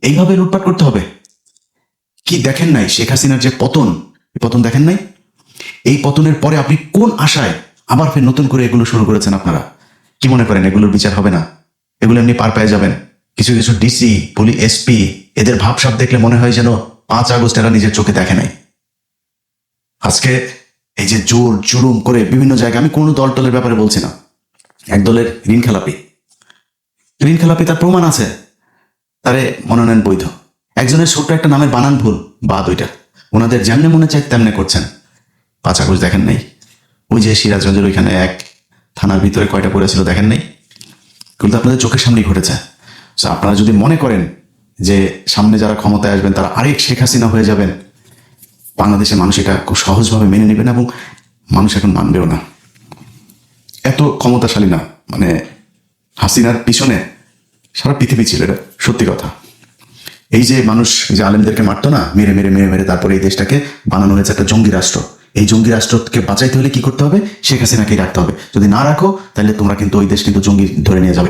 এইভাবে লুটপাট করতে হবে? কি দেখেন নাই শেখ হাসিনার যে পতন, এই পতন দেখেন নাই? এই পতনের পরে আপনি কোন আশায় আবার ফের নতুন করে এগুলো শুরু করেছেন? আপনারা কি মনে করেন এগুলোর বিচার হবে না? এগুলো এমনি পার পেয়ে যাবেন? কিছু কিছু ডিসি, পুলিশ, এসপি, এদের ভাবসাব দেখলে মনে হয় যেন 5 আগস্ট এরা নিজের চোখে দেখে নাই। আজকে এই যে জোর জুলুম করে বিভিন্ন জায়গায়, আমি কোনো দল টলের ব্যাপারে বলছি না, এক দলের ঋণ খেলাপি তার প্রমাণ আছে, তারে মনোনয়ন বৈধ। একজনের ছোট্ট একটা নামের বানান ভুল বা দুইটা, ওনাদের যেমনে মনে চায় তেমনে করছেন। 5 আগস্ট দেখেন নাই? ওই যে সিরাজগঞ্জের ওইখানে এক থানার ভিতরে কয়টা পড়েছিল দেখেন নাই? কিন্তু আপনাদের চোখের সামনেই ঘটেছে। তো আপনারা যদি মনে করেন যে সামনে যারা ক্ষমতায় আসবেন তারা আরেক শেখ হাসিনা হয়ে যাবেন, বাংলাদেশের মানুষ এটা খুব সহজভাবে মেনে নেবে না, এবং মানুষ এখন মানবেও না। এত ক্ষমতাশালী না, মানে হাসিনার পিছনে সারা পৃথিবী ছিল, এটা সত্যি কথা। এই যে মানুষ যে আলেমদেরকে মারতো না, মেরে মেরে মেরে মেরে তারপরে এই দেশটাকে বানানো হয়েছে একটা জঙ্গি রাষ্ট্র। এই জঙ্গি রাষ্ট্রকে বাঁচাইতে হলে কি করতে হবে? শেখ হাসিনাকে রাখতে হবে। যদি না রাখো তাহলে তোমরা কিন্তু ওই দেশ কিন্তু জঙ্গি ধরে নিয়ে যাবে।